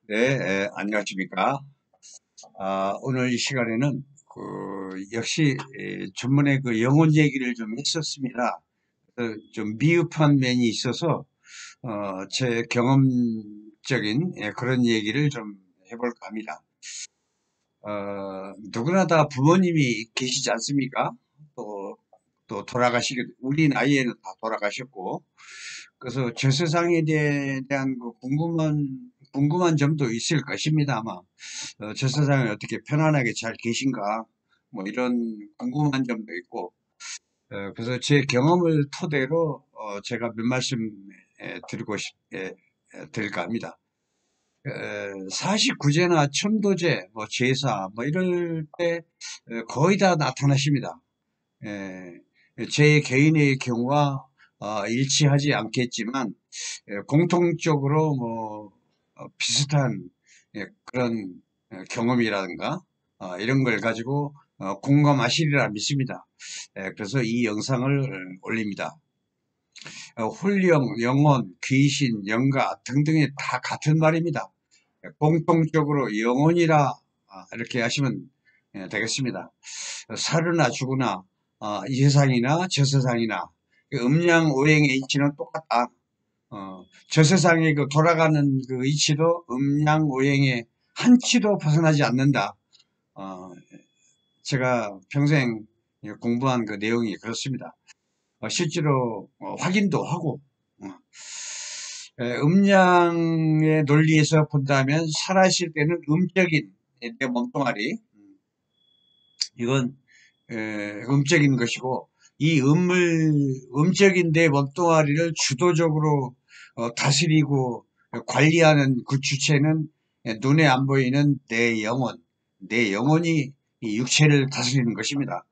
네, 안녕하십니까. 오늘 이 시간에는 역시 전문의 그 영혼 얘기를 좀 했었습니다. 좀 미흡한 면이 있어서 제 경험적인 그런 얘기를 좀 해볼까 합니다. 누구나 다 부모님이 계시지 않습니까? 또 우리 나이에는 다 돌아가셨고, 그래서 저 세상에 대한 그 궁금한 점도 있을 것입니다, 아마. 저 세상에 어떻게 편안하게 잘 계신가, 뭐 이런 궁금한 점도 있고, 그래서 제 경험을 토대로, 제가 몇 말씀 드릴까 합니다. 49제나 천도제, 뭐 제사, 뭐 이럴 때 거의 다 나타나십니다. 제 개인의 경우와 일치하지 않겠지만 공통적으로 뭐 비슷한 그런 경험이라든가 이런 걸 가지고 공감하시리라 믿습니다. 그래서 이 영상을 올립니다. 훌령, 영혼, 귀신, 영가 등등이 다 같은 말입니다. 공통적으로 영혼이라 이렇게 하시면 되겠습니다. 살으나 죽으나 이 세상이나 저 세상이나 음양오행의 이치는 똑같다. 저 세상의 그 돌아가는 그 이치도 음양오행의 한치도 벗어나지 않는다. 제가 평생 공부한 그 내용이 그렇습니다. 실제로 확인도 하고 음양의 논리에서 본다면 살아있을 때는 음적인 내 몸뚱아리 이건 음적인 것이고 이 음적인 내 몸뚱아리를 주도적으로 다스리고 관리하는 그 주체는 눈에 안 보이는 내 영혼이 이 육체를 다스리는 것입니다.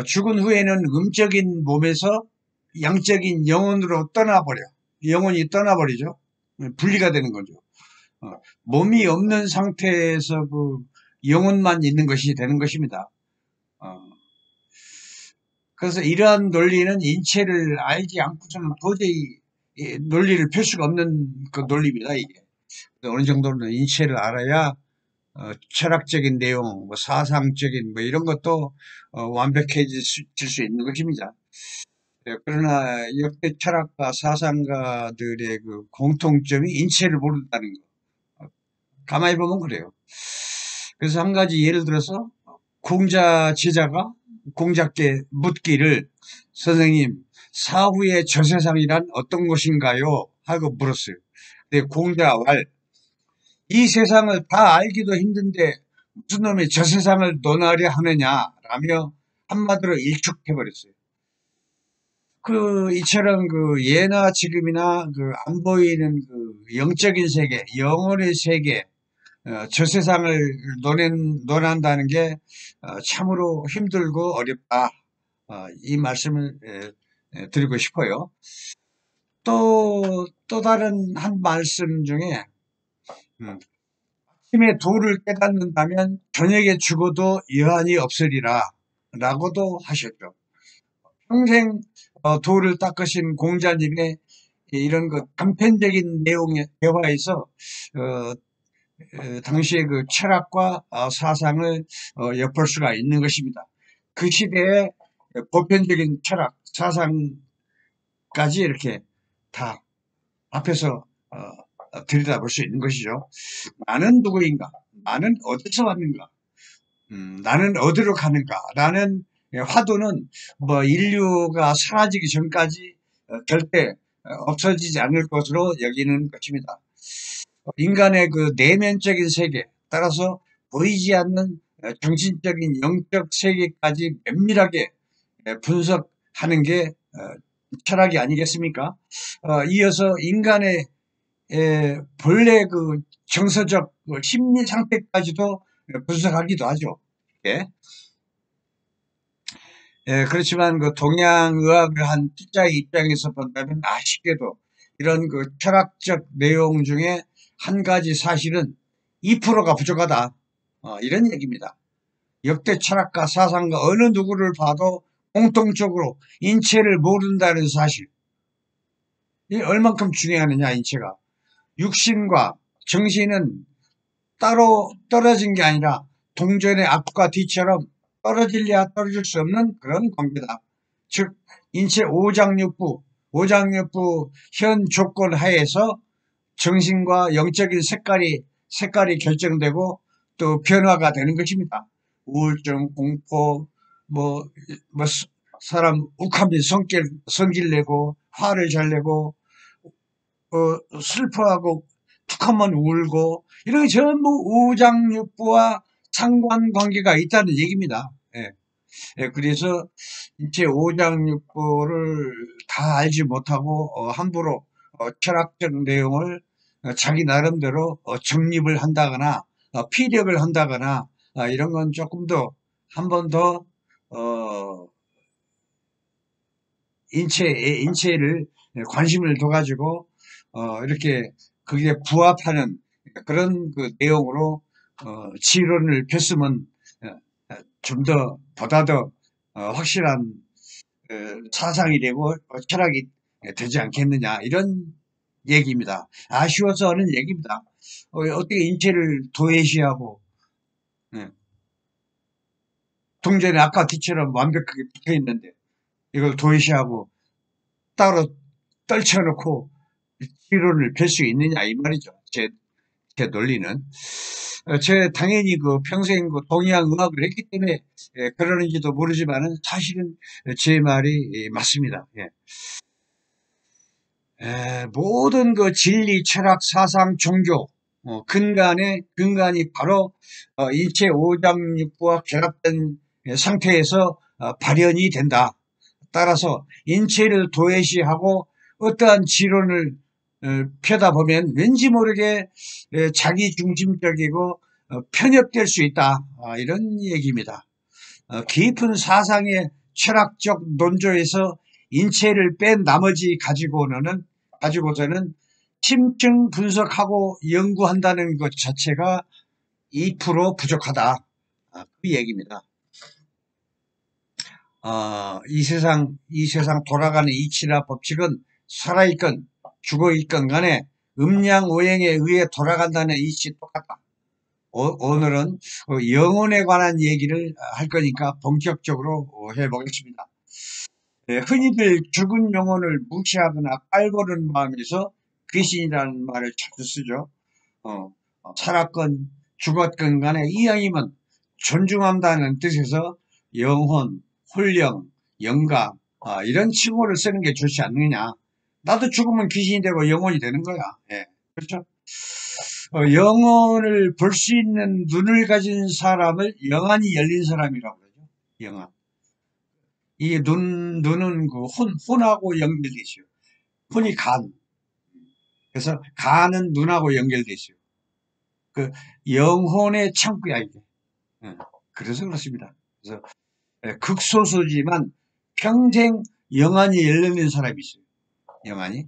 죽은 후에는 음적인 몸에서 양적인 영혼으로 영혼이 떠나버리죠. 분리가 되는 거죠. 몸이 없는 상태에서 그 영혼만 있는 것이 되는 것입니다. 그래서 이러한 논리는 인체를 알지 않고서는 도저히 논리를 펼 수가 없는 그 논리입니다, 이게. 어느 정도는 인체를 알아야 철학적인 내용, 뭐 사상적인 뭐 이런 것도 완벽해질 수 있는 것입니다. 그러나 역대 철학가, 사상가들의 그 공통점이 인체를 모른다는 거. 가만히 보면 그래요. 그래서 한 가지 예를 들어서 공자 제자가 공자께 묻기를 선생님 사후의 저 세상이란 어떤 것인가요? 하고 물었어요. 근데 공자가 이 세상을 다 알기도 힘든데 무슨 놈이 저 세상을 논하려 하느냐라며 한마디로 일축해버렸어요. 이처럼 예나 지금이나 안 보이는 영적인 세계, 영혼의 세계, 저 세상을 논한다는 게 참으로 힘들고 어렵다. 이 말씀을 드리고 싶어요. 또 다른 한 말씀 중에 아침에 도를 깨닫는다면 저녁에 죽어도 여한이 없으리라 라고도 하셨죠. 평생 도를 닦으신 공자님의 이런 단편적인 내용의 대화에서 당시의 그 철학과 사상을 엿볼 수가 있는 것입니다. 그 시대의 보편적인 철학, 사상까지 이렇게 다 앞에서 들여다볼 수 있는 것이죠. 나는 누구인가? 나는 어디서 왔는가? 나는 어디로 가는가? 라는 화두는 뭐 인류가 사라지기 전까지 절대 없어지지 않을 것으로 여기는 것입니다. 인간의 그 내면적인 세계, 따라서 보이지 않는 정신적인 영적 세계까지 면밀하게 분석하는 게 철학이 아니겠습니까? 이어서 인간의 본래 그 정서적 심리 상태까지도 분석하기도 하죠. 예. 그렇지만 그 동양의학을 한 피자의 입장에서 본다면 아쉽게도 이런 그 철학적 내용 중에 한 가지 사실은 2%가 부족하다. 이런 얘기입니다. 역대 철학가, 사상가 어느 누구를 봐도 공통적으로 인체를 모른다는 사실. 이 얼만큼 중요하느냐, 인체가. 육신과 정신은 따로 떨어진 게 아니라 동전의 앞과 뒤처럼 떨어질래야 떨어질 수 없는 그런 관계다. 즉 인체 오장육부 현 조건 하에서 정신과 영적인 색깔이 결정되고 또 변화가 되는 것입니다. 우울증, 공포, 뭐, 뭐 사람 욱하면 성질 내고 화를 잘 내고 슬퍼하고 툭하면 울고 이런 게 전부 우장육부와 상관관계가 있다는 얘기입니다. 예. 예, 그래서 인체 오장육부를 다 알지 못하고 함부로 철학적 내용을 자기 나름대로 정립을 한다거나 피력을 한다거나 이런 건 조금 더 한 번 더 인체를 관심을 둬가지고 이렇게 그게 부합하는 그런 그 내용으로 지론을 폈으면 좀 더 보다 더 확실한 사상이 되고 철학이 되지 않겠느냐 이런 얘기입니다. 아쉬워서 하는 얘기입니다. 어떻게 인체를 도외시하고 동전의 아까 뒤처럼 완벽하게 붙어 있는데 이걸 도외시하고 따로 떨쳐놓고 지론을 펼 수 있느냐 이 말이죠. 제 논리는. 당연히 그 평생 그 동양 음악을 했기 때문에 그러는지도 모르지만은 사실은 제 말이 맞습니다. 예. 모든 그 진리, 철학, 사상, 종교 근간이 바로 일체 오장육부와 결합된 상태에서 발현이 된다. 따라서 인체를 도외시하고 어떠한 지론을 펴다 보면 왠지 모르게 자기중심적이고 편협될 수 있다. 이런 얘기입니다. 깊은 사상의 철학적 논조에서 인체를 뺀 나머지 가지고서는 심층 분석하고 연구한다는 것 자체가 2% 부족하다. 그 얘기입니다. 이 세상 돌아가는 이치나 법칙은 살아있건 죽어있건 간에 음양오행에 의해 돌아간다는 이치 똑같다. 오늘은 영혼에 관한 얘기를 할 거니까 본격적으로 해보겠습니다. 흔히들 죽은 영혼을 무시하거나 깔보는 마음에서 귀신이라는 말을 자주 쓰죠. 살았건 죽었건 간에 이왕이면 존중한다는 뜻에서 영혼, 홀령, 영가 이런 칭호를 쓰는 게 좋지 않느냐. 나도 죽으면 귀신이 되고 영혼이 되는 거야. 예, 그렇죠? 영혼을 볼 수 있는 눈을 가진 사람을 영안이 열린 사람이라고 그러죠. 영안. 이 눈은 그 혼하고 연결되어 있어요. 혼이 간. 그래서 간은 눈하고 연결되어 있어요. 그 영혼의 창구야 이게. 그래서 그렇습니다. 그래서 극소수지만 평생 영안이 열린 사람이 있어요. 영안이.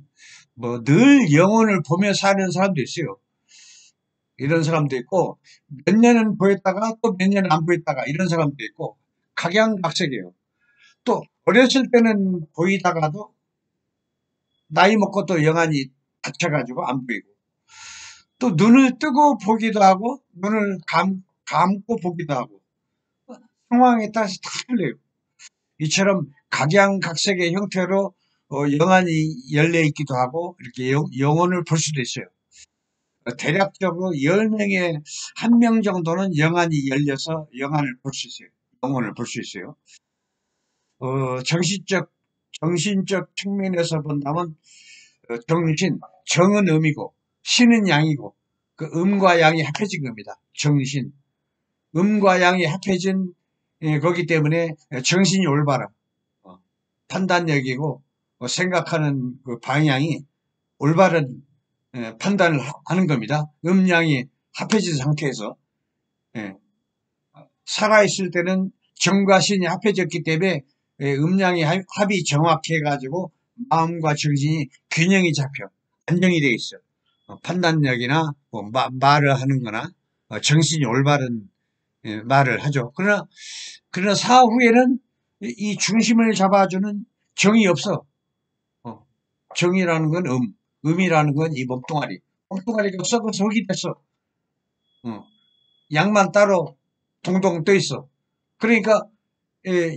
뭐 늘 영혼을 보며 사는 사람도 있어요. 이런 사람도 있고 몇 년은 보였다가 또 몇 년은 안 보였다가 이런 사람도 있고 각양각색이에요. 또 어렸을 때는 보이다가도 나이 먹고 또 영안이 닫혀가지고 안 보이고 또 눈을 뜨고 보기도 하고 눈을 감고 보기도 하고 상황에 따라서 다 틀려요. 이처럼 각양각색의 형태로 영안이 열려 있기도 하고 이렇게 영혼을 볼 수도 있어요. 대략적으로 10명에 1명 정도는 영안이 열려서 영안을 볼 수 있어요. 영혼을 볼 수 있어요. 정신적 측면에서 본다면 정은 음이고 신은 양이고 그 음과 양이 합해진 겁니다. 정신. 음과 양이 합해진 거기 때문에 정신이 올바라. 판단력이고 생각하는 그 방향이 올바른 판단을 하는 겁니다. 음양이 합해진 상태에서 살아있을 때는 정과 신이 합해졌기 때문에 음양의 합이 정확해 가지고 마음과 정신이 균형이 잡혀 안정이 되어 있어. 판단력이나 뭐 말을 하는 거나 정신이 올바른 말을 하죠. 그러나 사후에는 이 중심을 잡아주는 정이 없어. 정이라는 건 음이라는 건 이 몸뚱아리. 엉뚱하니까 썩어서 흙이 됐어. 어. 양만 따로 동동 떠 있어. 그러니까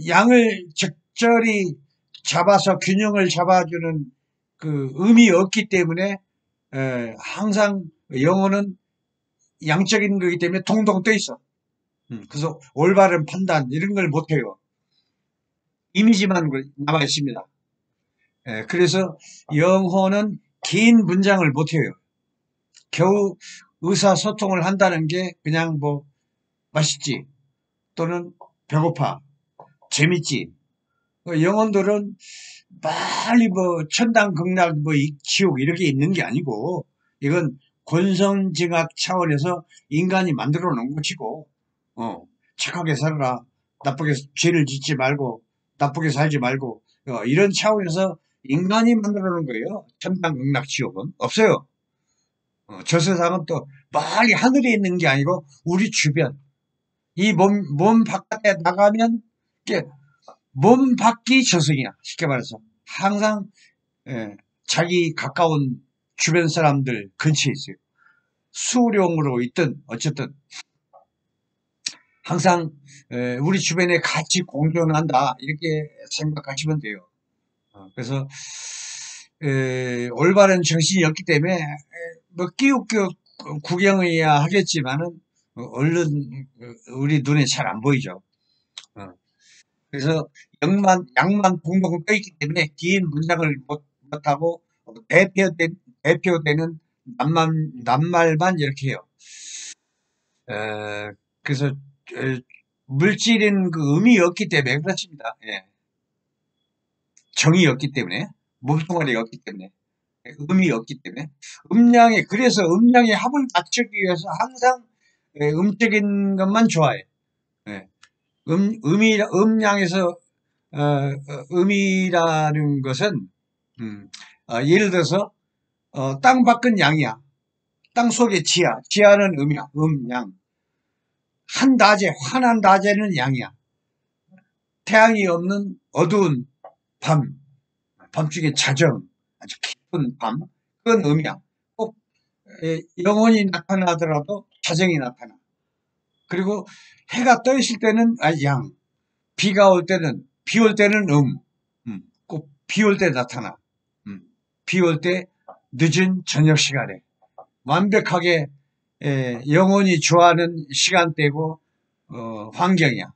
양을 적절히 잡아서 균형을 잡아주는 그 음이 없기 때문에 항상 영어는 양적인 거기 때문에 동동 떠 있어. 그래서 올바른 판단 이런 걸 못해요. 이미지만 남아 있습니다. 그래서 영어는 긴 문장을 못해요. 겨우 의사소통을 한다는 게 그냥 뭐 맛있지 또는 배고파 재밌지. 영혼들은 빨리 뭐 천당 극락 뭐 지옥 이렇게 있는 게 아니고 이건 권선징악 차원에서 인간이 만들어 놓은 것이고 착하게 살아라 나쁘게 죄를 짓지 말고 나쁘게 살지 말고 이런 차원에서 인간이 만들어 놓은 거예요. 천당 극락 지옥은 없어요. 저 세상은 또 빨리 하늘에 있는 게 아니고 우리 주변 이 몸 바깥에 나가면 이게 몸 밖이 저승이야. 쉽게 말해서 항상 자기 가까운 주변 사람들 근처에 있어요. 수령으로 있든 어쨌든 항상 우리 주변에 같이 공존한다 이렇게 생각하시면 돼요. 그래서 올바른 정신이 없기 때문에 뭐 끼웃끼웃 구경해야 하겠지만은 얼른 우리 눈에 잘 안 보이죠. 그래서 양만 동동 떠있기 때문에 긴 문장을 못하고 대표되는 낱말만 이렇게 해요. 그래서 물질인 그 의미 없기 때문에 그렇습니다. 예. 정이 없기 때문에 몸뚱아리가 없기 때문에 의미 없기 때문에 그래서 음량의 합을 맞추기 위해서 항상 음적인 것만 좋아해. 예. 음량에서 음이라는 것은 예를 들어서 땅 밖은 양이야. 땅 속에 지하는 음이야. 양. 환한 낮에는 양이야. 태양이 없는 어두운 밤중에 자정, 아주 깊은 밤, 그건 음이야. 꼭 영혼이 나타나더라도 자정이 나타나. 그리고 해가 떠 있을 때는 양, 비 올 때는 꼭 비 올 때 나타나. 비 올 때 늦은 저녁 시간에 완벽하게 영혼이 좋아하는 시간대고 환경이야.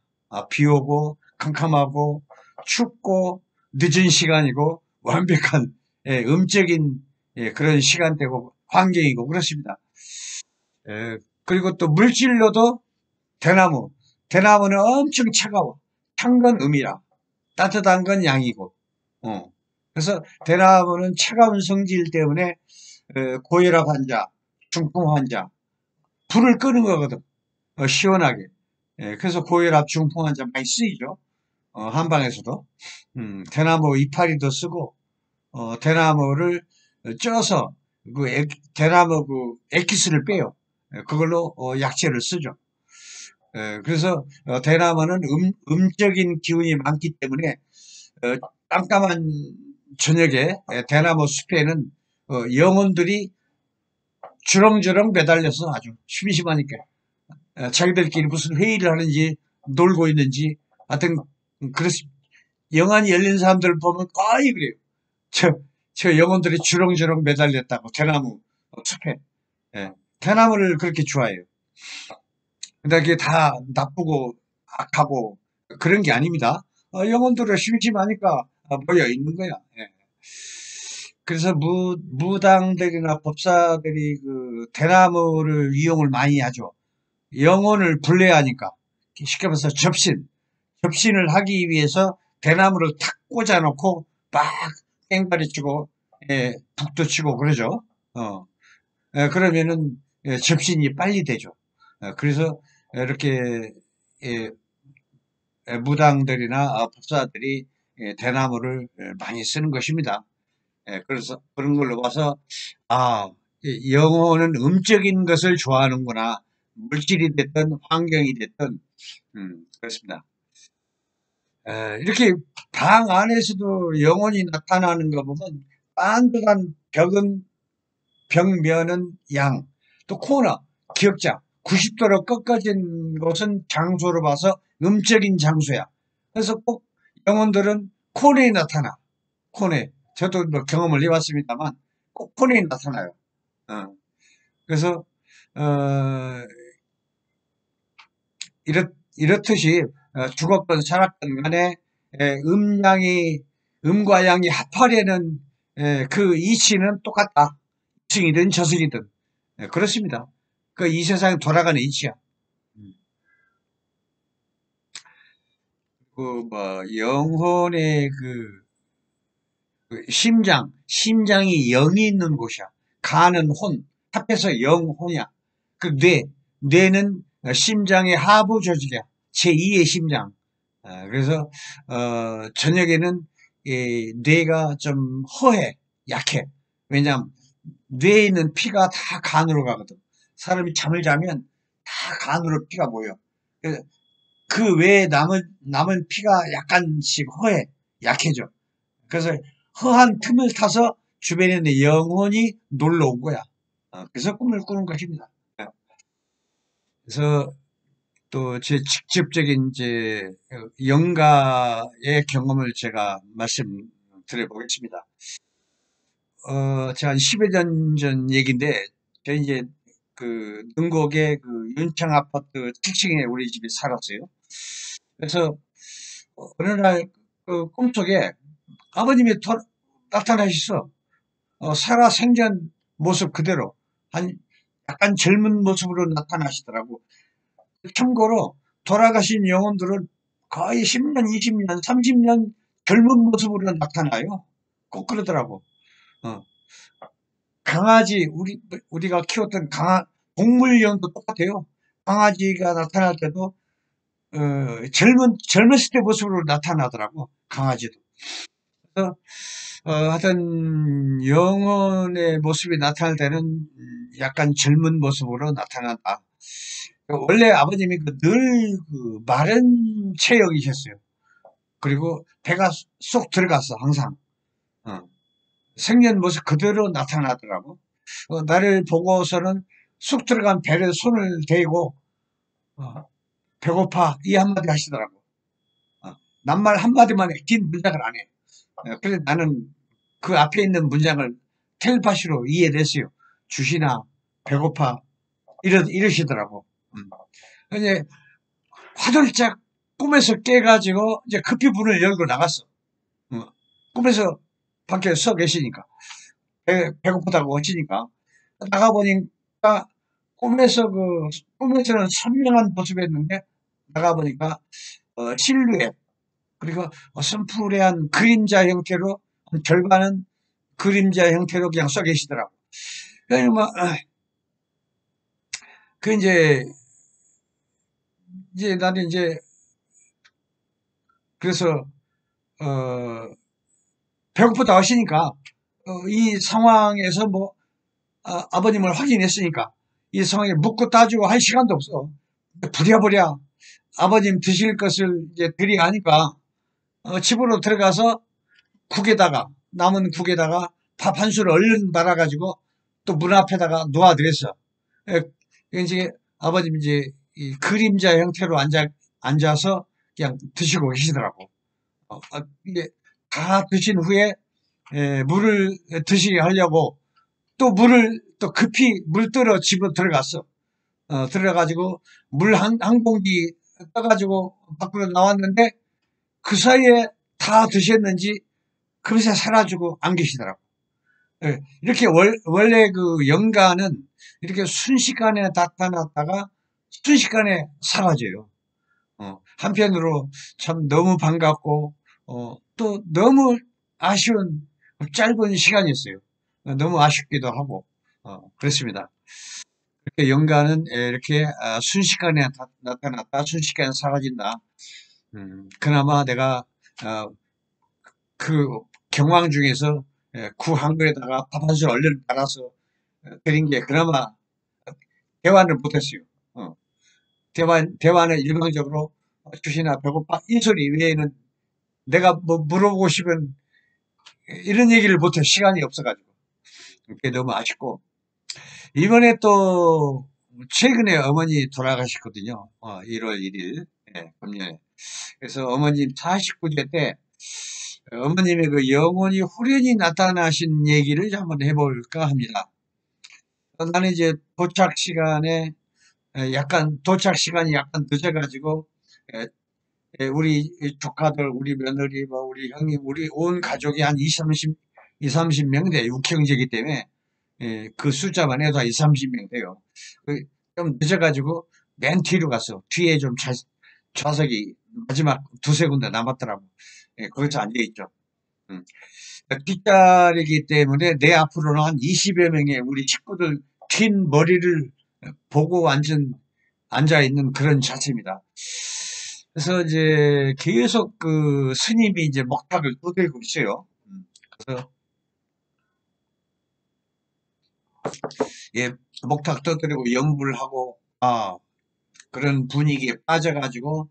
비 오고 캄캄하고 춥고 늦은 시간이고 완벽한 음적인 그런 시간대고 환경이고 그렇습니다. 그리고 또 물질로도 대나무는 엄청 차가워. 찬 건 음이라 따뜻한 건 양이고 그래서 대나무는 차가운 성질 때문에 고혈압 환자, 중풍 환자 불을 끄는 거거든. 시원하게. 그래서 고혈압 중풍 환자 많이 쓰이죠. 한방에서도. 대나무 이파리도 쓰고, 대나무를 쪄서, 대나무 엑기스를 빼요. 그걸로, 약재를 쓰죠. 그래서, 대나무는 음적인 기운이 많기 때문에, 깜깜한 저녁에 대나무 숲에는, 영혼들이 주렁주렁 매달려서 아주 심심하니까. 자기들끼리 무슨 회의를 하는지 놀고 있는지 하여튼 그렇습니다. 영안이 열린 사람들을 보면 거의 그래요. 저 영혼들이 주렁주렁 매달렸다고 대나무 숲에 대나무를 그렇게 좋아해요. 근데 그게 다 나쁘고 악하고 그런 게 아닙니다. 영혼들은 심심하니까 모여 있는 거야. 그래서 무당들이나 법사들이 그 대나무를 이용을 많이 하죠. 영혼을 불례하니까 쉽게 말해서 접신을 하기 위해서 대나무를 탁 꽂아놓고 막 땡바리 치고 북도 치고 그러죠. 그러면은 접신이 빨리 되죠. 그래서 이렇게 예, 무당들이나 법사들이 대나무를 많이 쓰는 것입니다. 그래서 그런 걸로 봐서 영혼은 음적인 것을 좋아하는구나. 물질이 됐든 환경이 됐든 그렇습니다. 이렇게 방 안에서도 영혼이 나타나는 거 보면 빤듯한 벽은 벽면은 양, 또 코너, 기역자, 90도로 꺾어진 곳은 장소로 봐서 음적인 장소야. 그래서 꼭 영혼들은 코너에 나타나. 코너에. 저도 뭐 경험을 해봤습니다만 꼭 코너에 나타나요. 그래서 이렇듯이 죽었건 살았건 간에 음과 양이 합하려는 그 이치는 똑같다. 이승이든 저승이든 그렇습니다. 그 이 세상에 돌아가는 이치야. 그 뭐 영혼의 그 심장이 영이 있는 곳이야. 간은 혼, 합해서 영혼이야. 그 뇌는 심장의 하부 조직이야. 제2의 심장. 그래서 저녁에는 이 뇌가 좀 허해, 약해. 왜냐하면 뇌에 있는 피가 다 간으로 가거든. 사람이 잠을 자면 다 간으로 피가 모여. 그 외에 남은 피가 약간씩 허해, 약해져. 그래서 허한 틈을 타서 주변에 있는 영혼이 놀러 온 거야. 그래서 꿈을 꾸는 것입니다. 그래서 또 제 직접적인 이제 영가의 경험을 제가 말씀드려 보겠습니다. 제가 한 10여 년 전 얘기인데, 제가 이제 그 능곡의 그 윤창 아파트 7층에 우리 집에 살았어요. 그래서 어느 날 그 꿈속에 아버님이 나타나셨어. 살아 생전 모습 그대로 한 약간 젊은 모습으로 나타나시더라고. 참고로 돌아가신 영혼들은 거의 10년, 20년, 30년 젊은 모습으로 나타나요. 꼭 그러더라고. 어. 강아지, 우리가 키웠던 동물영도 똑같아요. 강아지가 나타날 때도, 젊었을 때 모습으로 나타나더라고. 강아지도. 그래서, 하여튼, 영혼의 모습이 나타날 때는 약간 젊은 모습으로 나타난다. 원래 아버님이 늘 마른 체형이셨어요. 그리고 배가 쏙 들어갔어, 항상. 어. 생년 모습 그대로 나타나더라고. 나를 보고서는 쑥 들어간 배에 손을 대고, 배고파, 이 한마디 하시더라고. 낱말 한마디만 해, 긴 문장을 안 해. 그래서 나는 그 앞에 있는 문장을 텔레파시로 이해됐어요. 주시나, 배고파, 이러시더라고. 이제 화들짝 꿈에서 깨가지고 이제 급히 문을 열고 나갔어. 꿈에서 밖에 서 계시니까. 배고프다고 어찌니까. 나가보니까 꿈에서는 선명한 모습이었는데, 나가보니까, 실루엣, 그리고 선푸레한 그림자 형태로, 절반은 그림자 형태로 그냥 써 계시더라고. 그러니 뭐, 이제 나는 이제, 그래서, 배고프다 하시니까, 이 상황에서 뭐, 아버님을 확인했으니까, 이 상황에 묻고 따지고 할 시간도 없어. 부랴부랴 아버님 드실 것을 이제 드리야 하니까, 집으로 들어가서 남은 국에다가 밥 한 술 얼른 말아가지고 또 문 앞에다가 놓아드렸어. 이제 아버님 이제 이 그림자 형태로 앉아서 그냥 드시고 계시더라고. 이게 다 드신 후에 물을 드시게 하려고 또 물을 또 급히 물 뜨러 집으로 들어갔어. 들어가지고 물 한 공기 떠가지고 밖으로 나왔는데 그 사이에 다 드셨는지 금세 사라지고 안 계시더라고. 이렇게 원래 그 영가는 이렇게 순식간에 나타났다가 순식간에 사라져요. 한편으로 참 너무 반갑고, 또 너무 아쉬운 짧은 시간이었어요. 너무 아쉽기도 하고, 그렇습니다. 이렇게 영가는 이렇게 순식간에 나타났다, 순식간에 사라진다. 그나마 내가 그 경황 중에서 구 한 그릇에다가 밥 한 술 얼른 따라서 드린 게 그나마 대화는 못했어요. 대화는 일방적으로 주시나 배고파 이 소리 외에는 내가 뭐 물어보고 싶은 이런 얘기를 못해 시간이 없어가지고 그게 너무 아쉽고 이번에 또 최근에 어머니 돌아가셨거든요. 1월 1일. 예, 금년에. 그래서 어머님 49세 때 어머님의 그 영혼이 후련히 나타나신 얘기를 한번 해볼까 합니다. 나는 이제 도착 시간이 약간 늦어가지고 에, 우리 조카들, 우리 며느리, 뭐 우리 형님, 우리 온 가족이 한 30명 돼요. 육형제이기 때문에 그 숫자만 해도 한 30명 돼요. 좀 늦어가지고 맨 뒤로 갔어. 뒤에 좀 좌석이 마지막 두세 군데 남았더라고. 거기서 앉아있죠. 음. 뒷자리이기 때문에 내 앞으로는 한 20여 명의 우리 식구들 긴 머리를 보고 앉아있는 그런 자세입니다. 그래서 이제 계속 그 스님이 이제 목탁을 두들고 있어요. 그래서 예, 목탁 두드리고 염불하고 그런 분위기에 빠져가지고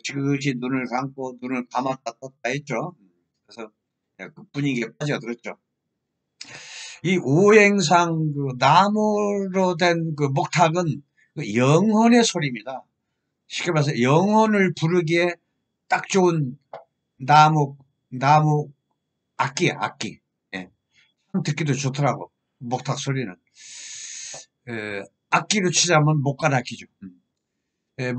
지그시 눈을 감고 눈을 감았다 떴다 했죠. 그래서 그 분위기에 빠져들었죠. 이 오행상 그 나무로 된 그 목탁은 그 영혼의 소리입니다. 쉽게 말해서 영혼을 부르기에 딱 좋은 나무 악기야, 악기. 예. 참 듣기도 좋더라고. 목탁 소리는. 악기로 치자면 목관악기죠. 예,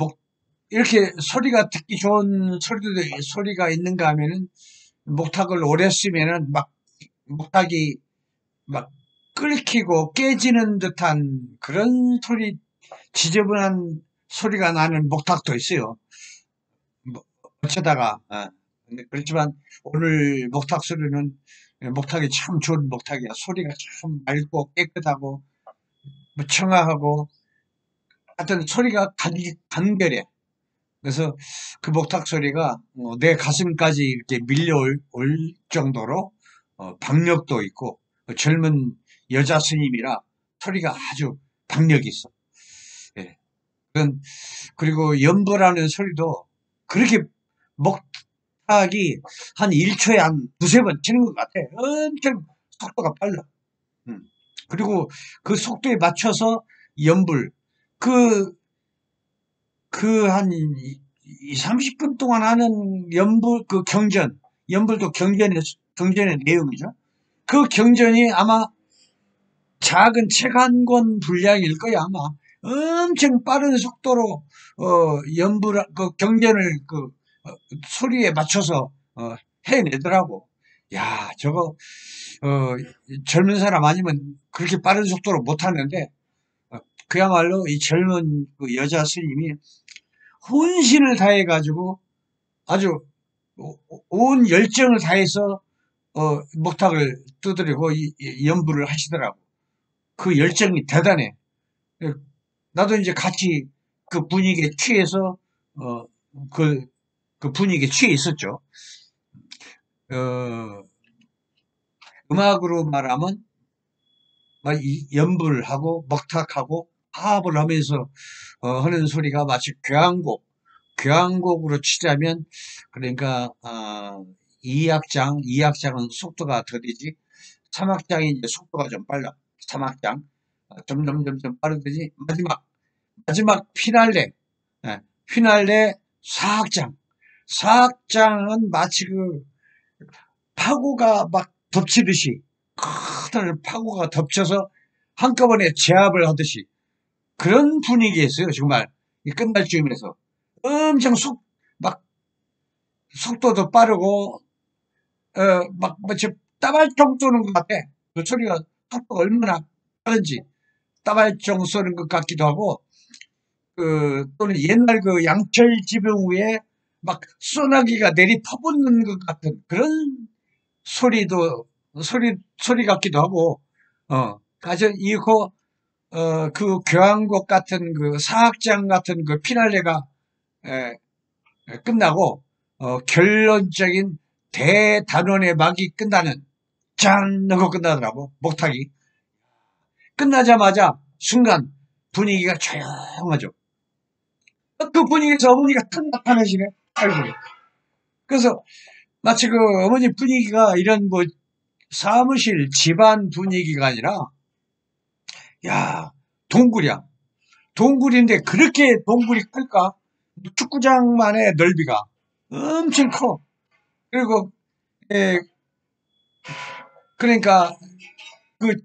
이렇게 소리가 듣기 좋은 소리가 있는가 하면은 목탁을 오래 쓰면은 목탁이 막 끓기고 깨지는 듯한 그런 지저분한 소리가 나는 목탁도 있어요. 뭐, 어쩌다가, 근데 그렇지만 오늘 목탁이 참 좋은 목탁이야. 소리가 참 맑고 깨끗하고, 뭐 청아하고, 하여튼 소리가 간결해. 그래서 그 목탁 소리가 내 가슴까지 이렇게 밀려올 정도로 박력도 있고, 젊은 여자 스님이라 소리가 아주 박력이 있어. 예. 그리고 연보라는 소리도 그렇게 목탁이 한 1초에 한 두세 번 치는 것 같아. 엄청 속도가 빨라. 그리고 그 속도에 맞춰서 연불, 그, 한 2, 30분 동안 하는 연불도 경전의 내용이죠. 그 경전이 아마 작은 책 한 권 분량일 거야, 아마. 엄청 빠른 속도로, 그 경전을 소리에 맞춰서, 해내더라고. 야, 저거, 어, 젊은 사람 아니면 그렇게 빠른 속도로 못 하는데, 그야말로 이 젊은 그 여자 스님이 혼신을 다해가지고 아주 온 열정을 다해서, 목탁을 두드리고 연부를 하시더라고. 그 열정이 대단해. 나도 이제 같이 그 분위기에 취해서 어, 그, 그 분위기에 취해 있었죠. 어, 음악으로 말하면 막 연불하고 먹탁하고 화합을 하면서 하는 소리가 마치 교향곡으로 치자면 그러니까 2악장은 속도가 더디지 3악장이 이제 속도가 좀 빨라. 3악장 점점 빠르더니 마지막 피날레, 피날레 4악장. 4악장은 마치 그 파고가 막 덮치듯이 큰 파고가 덮쳐서 한꺼번에 제압을 하듯이 그런 분위기였어요. 정말 이 끝날 즈음에서 엄청 막 속도도 빠르고 막 마치 따발총 쏘는 것 같아. 그 소리가 속도가 얼마나 빠른지 따발총 쏘는 것 같기도 하고 또는 옛날 그 양철 지붕 위에 막 소나기가 내리 퍼붓는 것 같은 그런 소리 같기도 하고, 아주 그 교향곡 같은 그 사악장 같은 그 피날레가, 에, 끝나고, 결론적인 대단원의 막이 끝나는, 짠! 하고 끝나더라고, 목탁이. 끝나자마자 순간 분위기가 조용하죠. 그 분위기에서 어머니가 탁 나타나시네. 아이고. 그래서 마치 그 어머니 분위기가 이런 뭐 사무실 집안 분위기가 아니라 야, 동굴이야. 동굴인데 그렇게 동굴이 클까? 축구장만의 넓이가 엄청 커. 그리고 에, 그러니까 그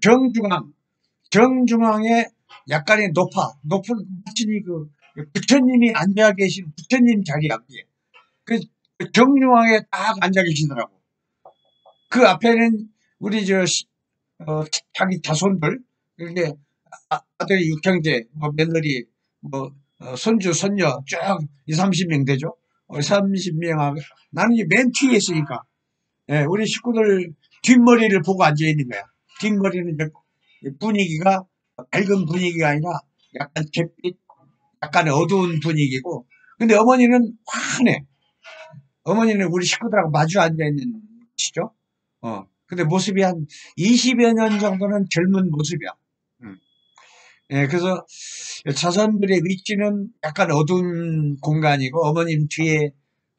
정중앙에 약간의 높은 부처님이 앉아 계신 부처님 자리야. 그게. 그 정중앙에 딱 앉아 계시더라고. 그 앞에는 우리 어, 자기 자손들, 이렇게 아들이 육형제, 뭐 며느리, 뭐 손주, 손녀 쭉 2, 30명 되죠. 30명하고 나는 맨 뒤에 있으니까 우리 식구들 뒷머리를 보고 앉아 있는 거야. 뒷머리는 이제 분위기가 밝은 분위기가 아니라 약간 잿빛, 약간 어두운 분위기고, 근데 어머니는 환해. 어머니는 우리 식구들하고 마주 앉아 있는 것이죠. 근데 모습이 한 20여 년 정도는 젊은 모습이야. 음. 그래서 자손들의 위치는 약간 어두운 공간이고, 어머님 뒤에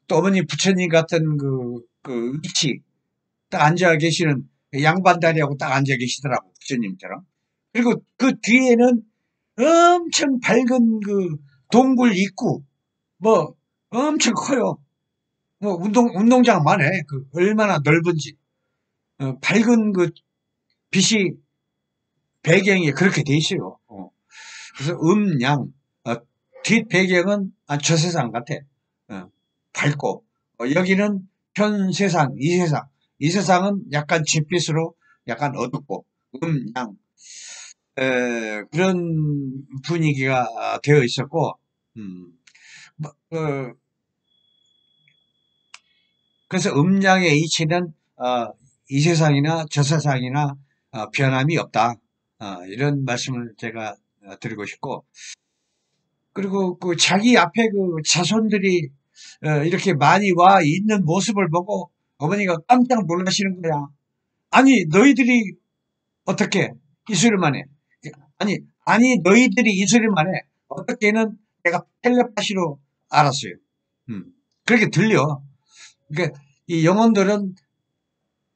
또 어머님 부처님 같은 그 위치, 딱 앉아 계시는 양반다리하고 딱 앉아 계시더라고, 부처님처럼. 그리고 그 뒤에는 엄청 밝은 그 동굴 입구, 뭐 엄청 커요. 뭐 운동장만 해. 그 얼마나 넓은지. 밝은 그 빛이 배경이 그렇게 돼 있어요. 그래서 양, 뒷 배경은 저 세상 같아. 밝고, 여기는 현 세상, 이 세상. 이 세상은 약간 잿빛으로 약간 어둡고, 양. 그런 분위기가 되어 있었고, 음, 뭐, 그래서 음양의 이치는 이 세상이나 저 세상이나 변함이 없다. 이런 말씀을 제가 드리고 싶고, 그리고 그 자기 앞에 그 자손들이 이렇게 많이 와 있는 모습을 보고 어머니가 깜짝 놀라시는 거야. 아니 너희들이 어떻게 이소리만 해? 아니 너희들이 이소리만 해. 어떻게는 내가 텔레파시로 알았어요. 그렇게 들려. 그러니까 이 영혼들은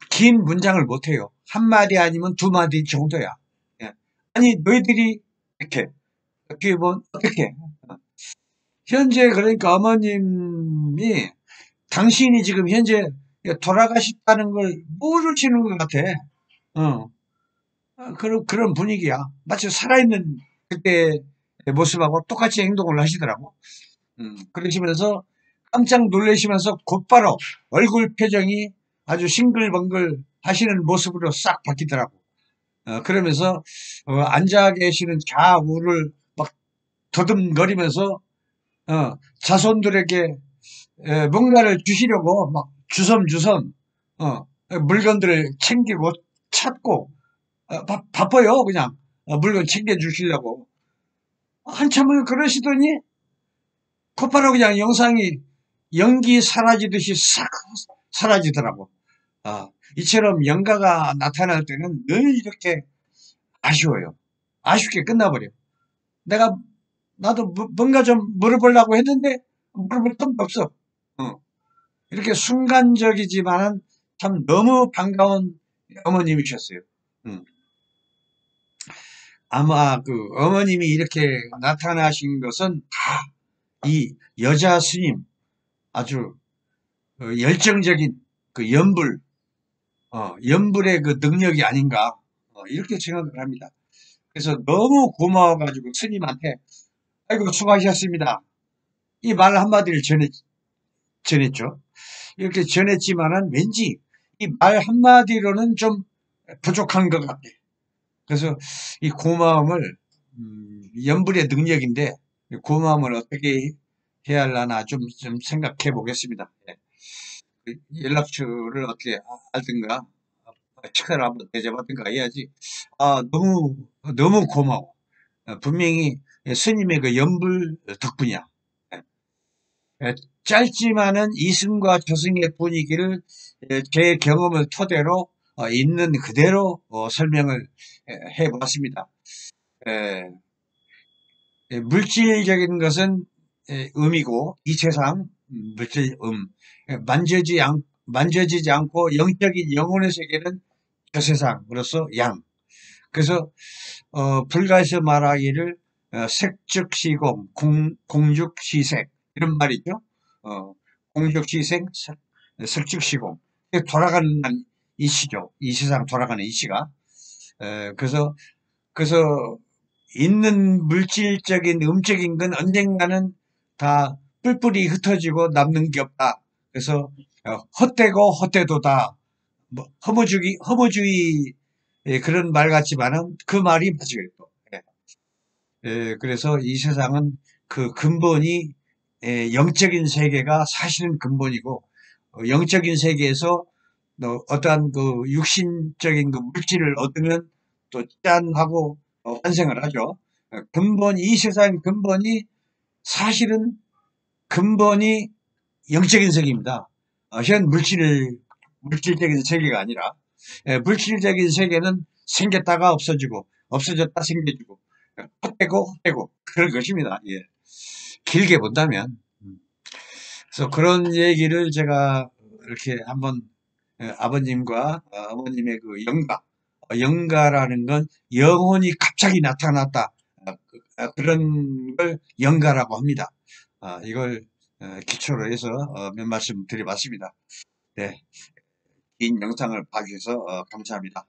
긴 문장을 못해요. 한 마디 아니면 두 마디 정도야. 예. 아니 너희들이 이렇게 어떻게 보면 어떻게 현재 그러니까 어머님이 당신이 지금 현재 돌아가셨다는 걸 모르시는 것 같아. 어. 그런 분위기야. 마치 살아있는 그때 모습하고 똑같이 행동을 하시더라고. 그러시면서 깜짝 놀라시면서 곧바로 얼굴 표정이 아주 싱글벙글 하시는 모습으로 싹 바뀌더라고. 그러면서 앉아 계시는 좌우를 막 더듬거리면서 자손들에게 뭔가를 주시려고 막 주섬주섬 물건들을 챙기고 찾고 바빠요 그냥 물건 챙겨주시려고 한참을 그러시더니 곧바로 그냥 영상이 연기 사라지듯이 싹 사라지더라고. 이처럼 영가가 나타날 때는 늘 이렇게 아쉬워요. 아쉽게 끝나버려. 나도 뭔가 좀 물어보려고 했는데 물어볼 틈도 없어. 이렇게 순간적이지만은 참 너무 반가운 어머님이셨어요. 음. 아마 그 어머님이 이렇게 나타나신 것은 다 이 여자 스님 아주 열정적인 그 연불의 그 능력이 아닌가 이렇게 생각을 합니다. 그래서 너무 고마워가지고 스님한테 아이고 수고하셨습니다. 이 말 한마디를 전했죠. 이렇게 전했지만은 왠지 이 말 한마디로는 좀 부족한 것 같아. 그래서 이 고마움을 연불의 능력인데 고마움을 어떻게 해야 하려나 좀 생각해 보겠습니다. 연락처를 어떻게 알든가 축하를 한번 대접하든가 해야지. 너무 고마워. 분명히 스님의 그 연불 덕분이야. 짧지만은 이승과 저승의 분위기를 제 경험을 토대로 있는 그대로 설명을 해봤습니다. 물질적인 것은 음이고 이 세상 물질 만져지지 않고 영적인 영혼의 세계는 저 세상으로서 양. 그래서 불가에서 말하기를 색즉시공, 공즉시색 이런 말이죠. 공즉시색, 색즉시공 돌아가는 이치죠. 이 세상 돌아가는 이치가. 그래서 있는 물질적인 음적인 건 언젠가는 다 뿔뿔이 흩어지고 남는 게 없다. 그래서 헛되고 헛되도다. 뭐 허무주의 그런 말 같지만은 그 말이 맞아요. 그래서 이 세상은 그 근본이 영적인 세계가 사실은 근본이고 영적인 세계에서 어떠한 그 육신적인 그 물질을 얻으면 또 짠 하고 환생을 하죠. 근본 이 세상 근본이 사실은 근본이 영적인 세계입니다. 현 물질적인 세계가 아니라 물질적인 세계는 생겼다가 없어지고 없어졌다 생겨지고 헛되고 헛되고 그런 것입니다. 예. 길게 본다면. 그래서 그런 얘기를 제가 이렇게 한번 아버님과 어머님의 그 영가라는 건 영혼이 갑자기 나타났다. 그런 걸 영가라고 합니다. 이걸 기초로 해서 몇 말씀 드려봤습니다. 네, 긴 영상을 봐주셔서 감사합니다.